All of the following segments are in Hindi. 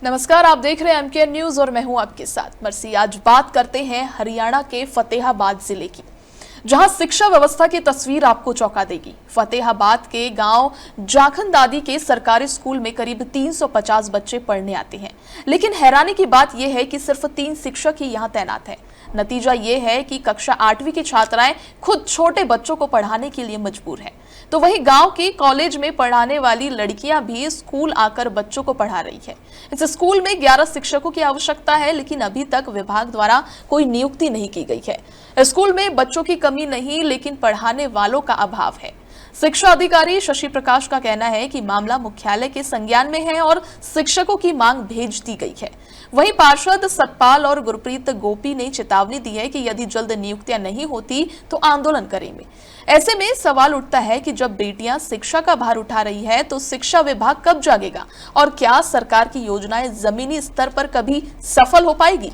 नमस्कार, आप देख रहे हैं एमकेएन न्यूज और मैं हूं आपके साथ मरसी। आज बात करते हैं हरियाणा के फतेहाबाद जिले की, जहां शिक्षा व्यवस्था की तस्वीर आपको चौंका देगी। फतेहाबाद के गांव जाखनदादी के सरकारी स्कूल में करीब 350 बच्चे पढ़ने आते हैं, लेकिन हैरानी की बात यह है कि सिर्फ 3 शिक्षक ही यहां तैनात हैं। नतीजा ये है कि कक्षा 8वीं की छात्राएं खुद छोटे बच्चों को पढ़ाने के लिए मजबूर हैं, तो वहीं गांव की कॉलेज में पढ़ाने वाली लड़कियां भी स्कूल आकर बच्चों को पढ़ा रही है। इस स्कूल में 11 शिक्षकों की आवश्यकता है, लेकिन अभी तक विभाग द्वारा कोई नियुक्ति नहीं की गई है। स्कूल में बच्चों की कमी नहीं, लेकिन पढ़ाने वालों का अभाव है। शिक्षा अधिकारी शशि प्रकाश का कहना है कि मामला मुख्यालय के संज्ञान में है और शिक्षकों की मांग भेज दी गई है। वहीं पार्षद सतपाल और गुरप्रीत गोपी ने चेतावनी दी है कि यदि जल्द नियुक्तियां नहीं होती तो आंदोलन करेंगे। ऐसे में सवाल उठता है कि जब बेटियां शिक्षा का भार उठा रही है तो शिक्षा विभाग कब जागेगा, और क्या सरकार की योजनाएं जमीनी स्तर पर कभी सफल हो पाएगी।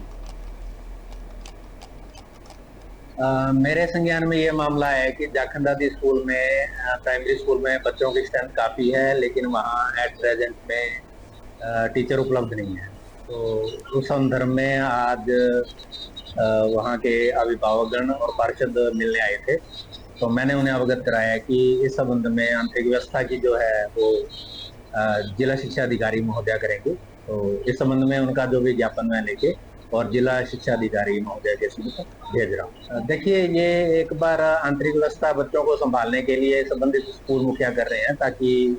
मेरे संज्ञान में ये मामला है कि जाखनदादी स्कूल में प्राइमरी स्कूल में बच्चों की स्ट्रेंथ काफ़ी है, लेकिन वहाँ एट प्रेजेंट में टीचर उपलब्ध नहीं है। तो उस संदर्भ में आज वहाँ के अभिभावकगण और पार्षद मिलने आए थे, तो मैंने उन्हें अवगत कराया कि इस संबंध में आंतरिक व्यवस्था की जो है वो जिला शिक्षा अधिकारी महोदया करेंगे। तो इस संबंध में उनका जो भी ज्ञापन मैं लेके और जिला शिक्षा अधिकारी महोदय के समक्ष भेज रहा हूँ। देखिए, ये एक बार आंतरिक व्यवस्था बच्चों को संभालने के लिए संबंधित स्कूल मुखिया कर रहे हैं ताकि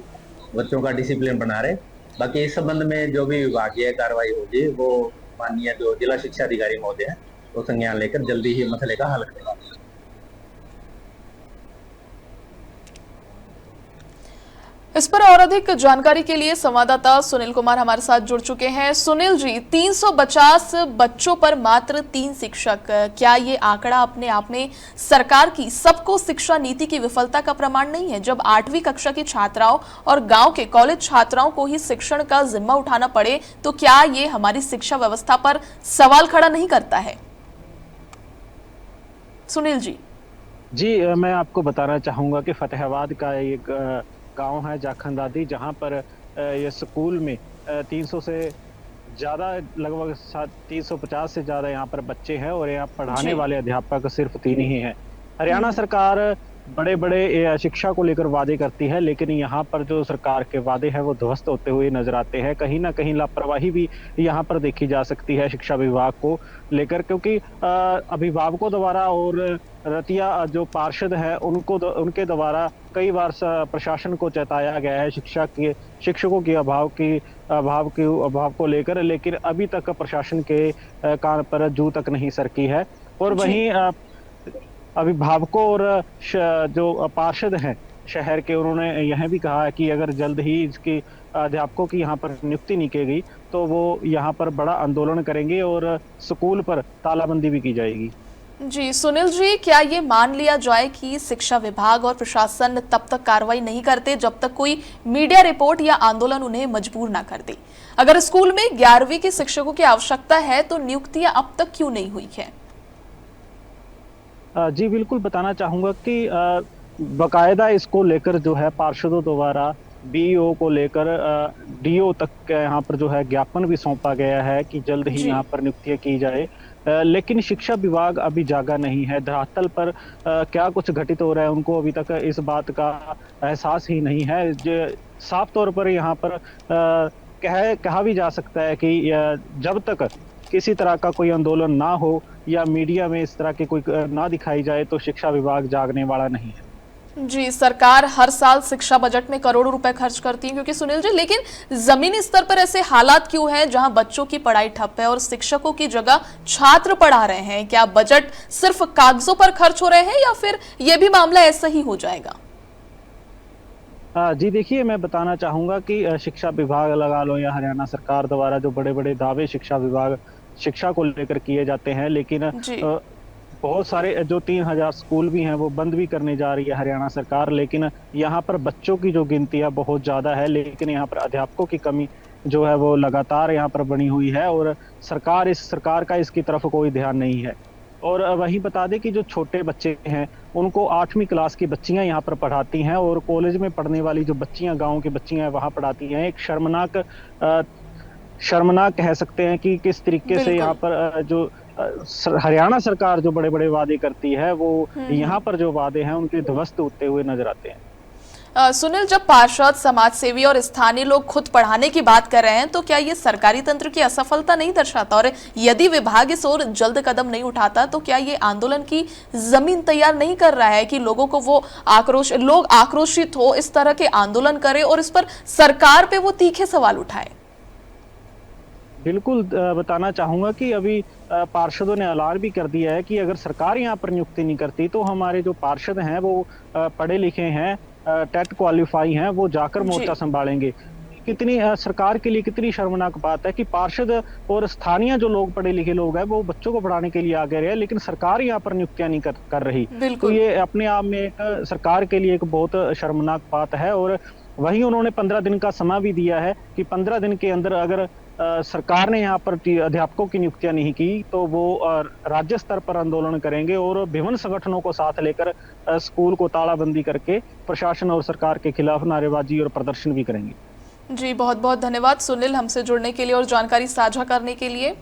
बच्चों का डिसिप्लिन बना रहे। बाकी इस संबंध में जो भी विभागीय कार्रवाई होगी वो माननीय जो जिला शिक्षा अधिकारी महोदय है वो संज्ञान लेकर जल्दी ही मसले का हल करेगा। इस पर और अधिक जानकारी के लिए संवाददाता सुनील कुमार हमारे साथ जुड़ चुके हैं। सुनील जी, 350 बच्चों पर मात्र 3 शिक्षक, क्या ये आंकड़ा अपने आप में सरकार की सबको शिक्षा नीति की विफलता का प्रमाण नहीं है? जब 8वीं कक्षा की छात्राओं और गांव के कॉलेज छात्राओं को ही शिक्षण का जिम्मा उठाना पड़े, तो क्या ये हमारी शिक्षा व्यवस्था पर सवाल खड़ा नहीं करता है? सुनील जी। जी, मैं आपको बताना चाहूँगा कि फतेहाबाद का एक गांव है जाखनदादी, जहां पर ये स्कूल में 300 से ज़्यादा, लगभग 350 से ज़्यादा यहाँ पर बच्चे हैं और यहाँ पढ़ाने वाले अध्यापक सिर्फ 3 ही हैं। हरियाणा सरकार बड़े बड़े शिक्षा को लेकर वादे करती है, लेकिन यहाँ पर जो सरकार के वादे हैं वो ध्वस्त होते हुए नजर आते हैं। कहीं ना कहीं लापरवाही भी यहाँ पर देखी जा सकती है शिक्षा विभाग को लेकर, क्योंकि अभिभावकों द्वारा और रतिया जो पार्षद है उनके द्वारा कई बार प्रशासन को चेताया गया है शिक्षकों के अभाव को लेकर, लेकिन अभी तक प्रशासन के कान पर जू तक नहीं सरकी है। और वहीं अभिभावकों और जो पार्षद हैं शहर के, उन्होंने यह भी कहा है कि अगर जल्द ही इसकी अध्यापकों की यहाँ पर नियुक्ति नहीं की गई तो वो यहाँ पर बड़ा आंदोलन करेंगे और स्कूल पर तालाबंदी भी की जाएगी। जी सुनील जी, क्या ये मान लिया जाए कि शिक्षा विभाग और प्रशासन तब तक कार्रवाई नहीं करते जब तक कोई मीडिया रिपोर्ट या आंदोलन उन्हें मजबूर ना कर दे? अगर स्कूल में 11वीं के शिक्षकों की आवश्यकता है तो नियुक्तियां अब तक क्यों नहीं हुई है? जी बिल्कुल, बताना चाहूँगा कि बाकायदा इसको लेकर जो है पार्षदों द्वारा बीईओ को लेकर डीओ तक यहाँ पर जो है ज्ञापन भी सौंपा गया है कि जल्द ही यहाँ पर नियुक्तियाँ की जाए, लेकिन शिक्षा विभाग अभी जागा नहीं है। धरातल पर क्या कुछ घटित हो रहा है उनको अभी तक इस बात का एहसास ही नहीं है। साफ तौर पर यहाँ पर कहा भी जा सकता है कि जब तक किसी तरह का कोई आंदोलन ना हो या मीडिया में इस तरह की कोई ना दिखाई जाए तो शिक्षा विभाग जागने वाला नहीं है। जी, सरकार हर साल शिक्षा बजट में करोड़ों रुपए खर्च करती है, क्योंकि सुनील जी, लेकिन जमीनी स्तर पर ऐसे हालात क्यों हैं जहां बच्चों की पढ़ाई ठप है और शिक्षकों की जगह छात्र पढ़ा रहे हैं? क्या बजट सिर्फ कागजों पर खर्च हो रहे हैं या फिर यह भी मामला ऐसा ही हो जाएगा? जी देखिए, मैं बताना चाहूंगा कि शिक्षा विभाग लगा लो या हरियाणा सरकार द्वारा जो बड़े बड़े दावे शिक्षा को लेकर किए जाते हैं, लेकिन बहुत सारे जो 3000 स्कूल भी हैं वो बंद भी करने जा रही है हरियाणा सरकार, लेकिन यहाँ पर बच्चों की जो गिनती है बहुत ज़्यादा है, लेकिन यहाँ पर अध्यापकों की कमी जो है वो लगातार यहाँ पर बनी हुई है और सरकार का इसकी तरफ कोई ध्यान नहीं है। और वहीं बता दें कि जो छोटे बच्चे हैं उनको 8वीं क्लास की बच्चियां यहाँ पर पढ़ाती हैं और कॉलेज में पढ़ने वाली जो बच्चियां, गाँव की बच्चियां वहाँ पढ़ाती हैं। एक शर्मनाक शर्मनाक कह सकते हैं कि किस तरीके से यहाँ बिल्कुल। पर जो हरियाणा सरकार जो बड़े-बड़े वादे करती है, वो हुँ। यहाँ पर जो वादे हैं उनके ध्वस्त होते हुए नज़र आते हैं। सुनील, जब पार्षद, समाजसेवी और स्थानीय लोग खुद पढ़ाने की बात कर रहे हैं, तो क्या ये सरकारी तंत्र की असफलता नहीं दर्शाता? और यदि विभाग इस ओर जल्द कदम नहीं उठाता, तो क्या ये आंदोलन की जमीन तैयार नहीं कर रहा है कि लोगों को वो लोग आक्रोशित हो, इस तरह के आंदोलन करें और इस पर सरकार पे वो तीखे सवाल उठाए? बिल्कुल बताना चाहूँगा कि अभी पार्षदों ने ऐलान भी कर दिया है कि अगर सरकार यहाँ पर नियुक्ति नहीं करती, तो हमारे जो पार्षद हैं वो पढ़े लिखे हैं, टेट क्वालिफाई हैं, वो जाकर जी। मोर्चा सँभालेंगे। कितनी सरकार के लिए कितनी शर्मनाक बात है कि पार्षद और स्थानीय जो लोग पढ़े लिखे लोग हैं, वो बच्चों को पढ़ाने के लिए आगे रहे हैं, लेकिन सरकार यहाँ पर नियुक्तियाँ नहीं कर रही। तो बिल्कुल। ये अपने आप में एक सरकार के लिए एक बहुत शर्मनाक बात है। और वहीं उन्होंने 15 दिन का समय भी दिया है कि 15 दिन के अंदर अगर सरकार ने यहाँ पर अध्यापकों की नियुक्तियां नहीं की, तो वो राज्य स्तर पर आंदोलन करेंगे और विभिन्न संगठनों को साथ लेकर स्कूल को तालाबंदी करके प्रशासन और सरकार के खिलाफ नारेबाजी और प्रदर्शन भी करेंगे। जी, बहुत बहुत धन्यवाद सुनील, हमसे जुड़ने के लिए और जानकारी साझा करने के लिए।